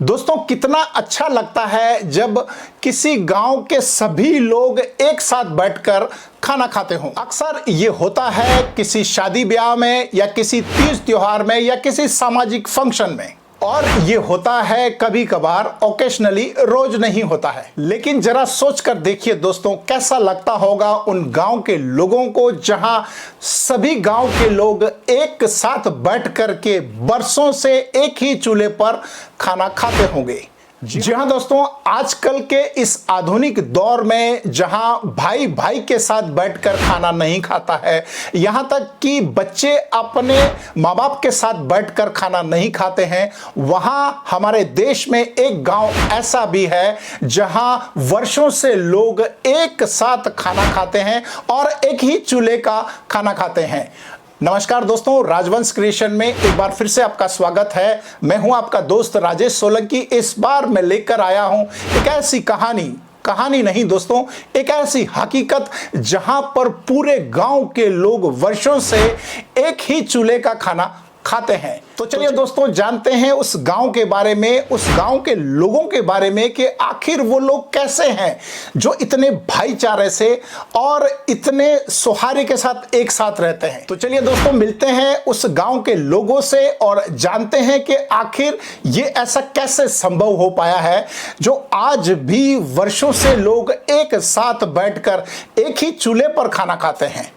दोस्तों कितना अच्छा लगता है जब किसी गांव के सभी लोग एक साथ बैठकर खाना खाते हों। अक्सर ये होता है किसी शादी ब्याह में या किसी तीज त्योहार में या किसी सामाजिक फंक्शन में, और ये होता है कभी कभार, ओकेशनली, रोज नहीं होता है। लेकिन जरा सोच कर देखिए दोस्तों, कैसा लगता होगा उन गांव के लोगों को जहां सभी गांव के लोग एक साथ बैठ कर के बरसों से एक ही चूल्हे पर खाना खाते होंगे। जी हाँ दोस्तों, आजकल के इस आधुनिक दौर में जहां भाई भाई के साथ बैठकर खाना नहीं खाता है, यहां तक कि बच्चे अपने माँ बाप के साथ बैठकर खाना नहीं खाते हैं, वहां हमारे देश में एक गांव ऐसा भी है जहां वर्षों से लोग एक साथ खाना खाते हैं और एक ही चूल्हे का खाना खाते हैं। नमस्कार दोस्तों, राजवंश क्रिएशन में एक बार फिर से आपका स्वागत है। मैं हूं आपका दोस्त राजेश सोलंकी। इस बार मैं लेकर आया हूं एक ऐसी कहानी नहीं दोस्तों, एक ऐसी हकीकत जहां पर पूरे गांव के लोग वर्षों से एक ही चूल्हे का खाना खाते हैं। तो चलिए दोस्तों, जानते हैं उस गांव के बारे में, उस गांव के लोगों के बारे में कि आखिर वो लोग कैसे हैं जो इतने भाईचारे से और इतने सौहार्द के साथ एक साथ रहते हैं। तो चलिए दोस्तों, मिलते हैं उस गांव के लोगों से और जानते हैं कि आखिर ये ऐसा कैसे संभव हो पाया है जो आज भी वर्षों से लोग एक साथ बैठकर एक ही चूल्हे पर खाना खाते हैं।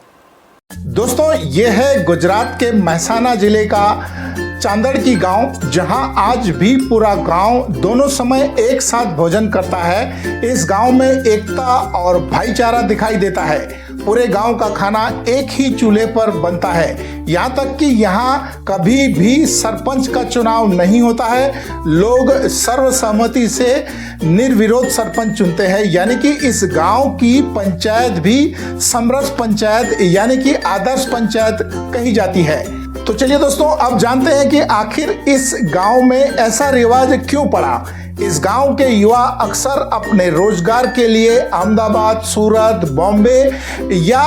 दोस्तों, यह है गुजरात के महसाना जिले का चांदड़की गांव, जहां आज भी पूरा गांव दोनों समय एक साथ भोजन करता है। इस गांव में एकता और भाईचारा दिखाई देता है। पूरे गांव का खाना एक ही चूल्हे पर बनता है। यहाँ तक कि यहाँ कभी भी सरपंच का चुनाव नहीं होता है। लोग सर्वसम्मति से निर्विरोध सरपंच चुनते हैं, यानी कि इस गांव की पंचायत भी समरस पंचायत यानी कि आदर्श पंचायत कही जाती है। तो चलिए दोस्तों, अब जानते हैं कि आखिर इस गांव में ऐसा रिवाज क्यों पड़ा। इस गांव के युवा अक्सर अपने रोजगार के लिए अहमदाबाद, सूरत, बॉम्बे या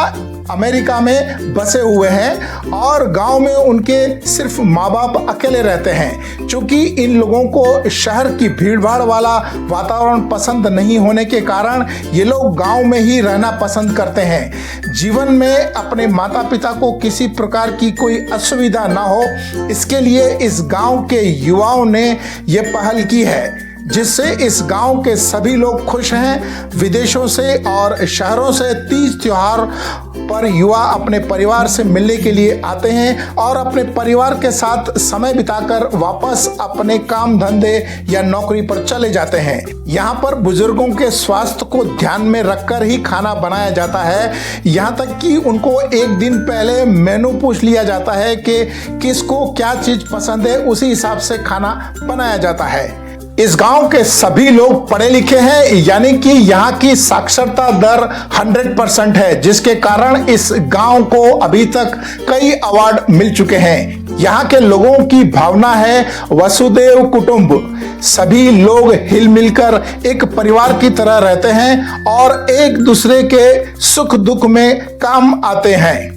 अमेरिका में बसे हुए हैं और गांव में उनके सिर्फ माँ बाप अकेले रहते हैं। क्योंकि इन लोगों को शहर की भीड़भाड़ वाला वातावरण पसंद नहीं होने के कारण ये लोग गांव में ही रहना पसंद करते हैं। जीवन में अपने माता पिता को किसी प्रकार की कोई असुविधा ना हो, इसके लिए इस गांव के युवाओं ने ये पहल की है, जिससे इस गांव के सभी लोग खुश हैं। विदेशों से और शहरों से तीज त्योहार पर युवा अपने परिवार से मिलने के लिए आते हैं और अपने परिवार के साथ समय बिताकर वापस अपने काम धंधे या नौकरी पर चले जाते हैं। यहाँ पर बुजुर्गों के स्वास्थ्य को ध्यान में रखकर ही खाना बनाया जाता है। यहाँ तक कि उनको एक दिन पहले मेनू पूछ लिया जाता है कि किसको क्या चीज पसंद है, उसी हिसाब से खाना बनाया जाता है। इस गांव के सभी लोग पढ़े लिखे हैं, यानी कि यहाँ की साक्षरता दर 100% है, जिसके कारण इस गांव को अभी तक कई अवार्ड मिल चुके हैं। यहाँ के लोगों की भावना है वसुदेव कुटुंब। सभी लोग हिल मिलकर एक परिवार की तरह रहते हैं और एक दूसरे के सुख दुख में काम आते हैं।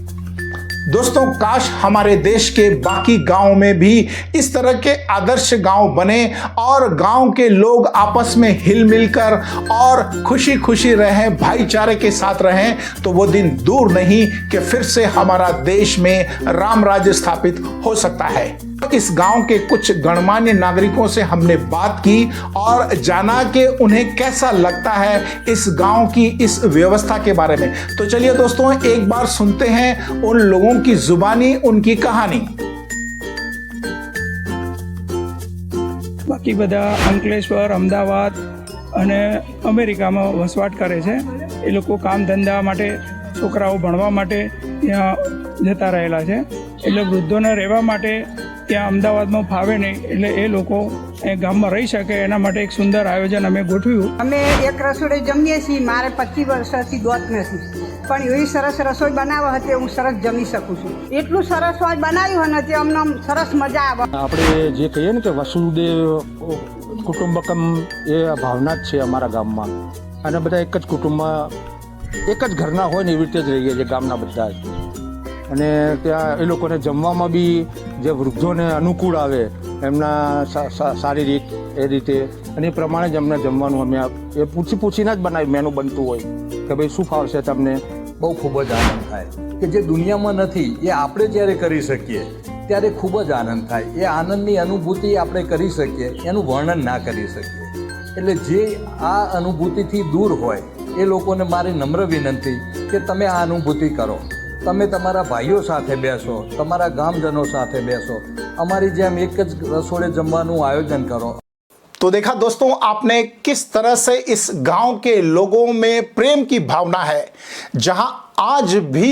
दोस्तों, काश हमारे देश के बाकी गांव में भी इस तरह के आदर्श गांव बने और गांव के लोग आपस में हिल मिलकर और खुशी खुशी रहें, भाईचारे के साथ रहें, तो वो दिन दूर नहीं कि फिर से हमारा देश में राम राज्य स्थापित हो सकता है। इस गांव के कुछ गणमान्य नागरिकों से हमने बात की और जाना कि उन्हें कैसा लगता है इस गांव की इस व्यवस्था के बारे में। तो चलिए दोस्तों, एक बार सुनते हैं उन लोगों की जुबानी, उनकी कहानी। बाकी बधा अंकलेश्वर, अमदावाद અને અમેરિકામાં વસવાટ કરે છે। એ લોકો કામ ધંધા માટે, છોકરાઓ ભણવા માટે ત્યાં જતા રહેલા છે। એટલે વૃદ્ધોને રહેવા માટે ત્યાં અમદાવાદમાં ફાવે નહીં, એટલે એ લોકો ગામમાં રહી શકે એના માટે એક સુંદર આયોજન અમે ગોઠવ્યું। અમે એક રસોડે જમીએ છીએ। મારે 25 વર્ષથી દોત નથી, પણ એવી સરસ રસોઈ બનાવવા હતી હું સરસ જમી શકું છું। એટલું સરસ હોય બનાવ્યું ને તે અમને સરસ મજા આવે। આપણે જે કહીએ ને કે વસુદેવ કુટુંબકમ એ ભાવના જ છે અમારા ગામમાં, અને બધા એક જ કુટુંબમાં એક જ ઘરના હોય ને એવી રીતે જ રહીએ છીએ ગામના બધા જ। અને ત્યાં એ લોકોને જમવામાં બી જે વૃદ્ધોને અનુકૂળ આવે એમના શારીરિક એ રીતે અને એ પ્રમાણે જ અમને જમવાનું અમે એ પૂછીને જ બનાવ્યું મેનુ બનતું હોય કે ભાઈ શું ફાવશે તમને. બહુ ખૂબ જ આનંદ થાય કે જે દુનિયામાં નથી એ આપણે જ્યારે કરી શકીએ ત્યારે ખૂબ જ આનંદ થાય. એ આનંદની અનુભૂતિ આપણે કરી શકીએ એનું વર્ણન ના કરી શકીએ. એટલે જે આ અનુભૂતિથી દૂર હોય એ લોકોને મારી નમ્ર વિનંતી કે તમે આ અનુભૂતિ કરો. તમે તમારા ભાઈઓ સાથે બેસો, તમારા ગામજનો સાથે બેસો, અમારી જેમ એક જ રસોડે જમવાનું આયોજન કરો. तो देखा दोस्तों आपने किस तरह से इस गांव के लोगों में प्रेम की भावना है, जहां आज भी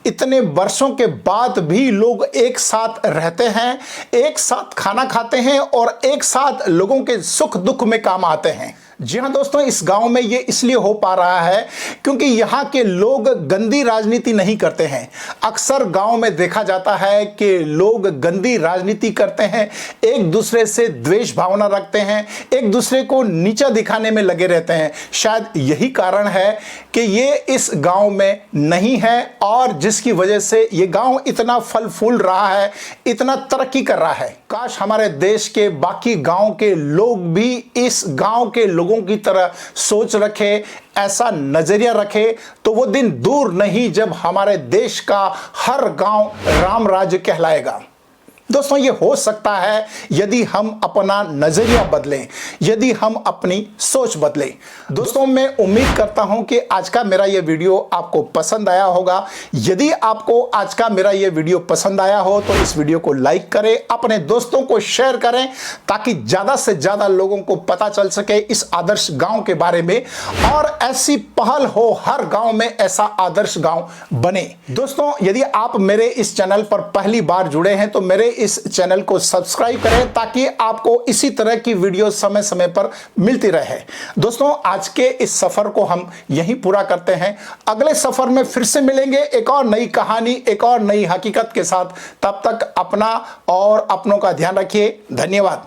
इतने वर्षों के बाद भी लोग एक साथ रहते हैं, एक साथ खाना खाते हैं और एक साथ लोगों के सुख दुख में काम आते हैं. जी हाँ दोस्तों, इस गांव में ये इसलिए हो पा रहा है क्योंकि यहाँ के लोग गंदी राजनीति नहीं करते हैं. अक्सर गांव में देखा जाता है कि लोग गंदी राजनीति करते हैं, एक दूसरे से द्वेष भावना रखते हैं, एक दूसरे को नीचा दिखाने में लगे रहते हैं. शायद यही कारण है कि ये इस गांव में नहीं है और जिसकी वजह से ये गांव इतना फल फूल रहा है, इतना तरक्की कर रहा है. काश हमारे देश के बाकी गांव के लोग भी इस गांव के लोगों की तरह सोच रखे, ऐसा नजरिया रखे, तो वो दिन दूर नहीं जब हमारे देश का हर गांव राम राज्य कहलाएगा. दोस्तों ये हो सकता है यदि हम अपना नजरिया बदलें, यदि हम अपनी सोच बदलें. दोस्तों मैं उम्मीद करता हूं कि आज का मेरा ये वीडियो आपको पसंद आया होगा. यदि आपको आज का मेरा ये वीडियो पसंद आया हो तो इस वीडियो को लाइक करें, अपने दोस्तों को शेयर करें ताकि ज़्यादा से ज़्यादा लोगों को पता चल सके इस आदर्श गांव के बारे में और ऐसी पहल हो हर गांव में ऐसा आदर्श गांव बने. दोस्तों यदि आप मेरे इस चैनल पर पहली बार जुड़े हैं तो मेरे इस चैनल को सब्सक्राइब करें ताकि आपको इसी तरह की वीडियो समय समय पर मिलती रहे. दोस्तों आज के इस सफर को हम यहीं पूरा करते हैं. अगले सफर में फिर से मिलेंगे एक और नई कहानी, एक और नई हकीकत के साथ. तब तक अपना और अपनों का ध्यान रखिए. धन्यवाद.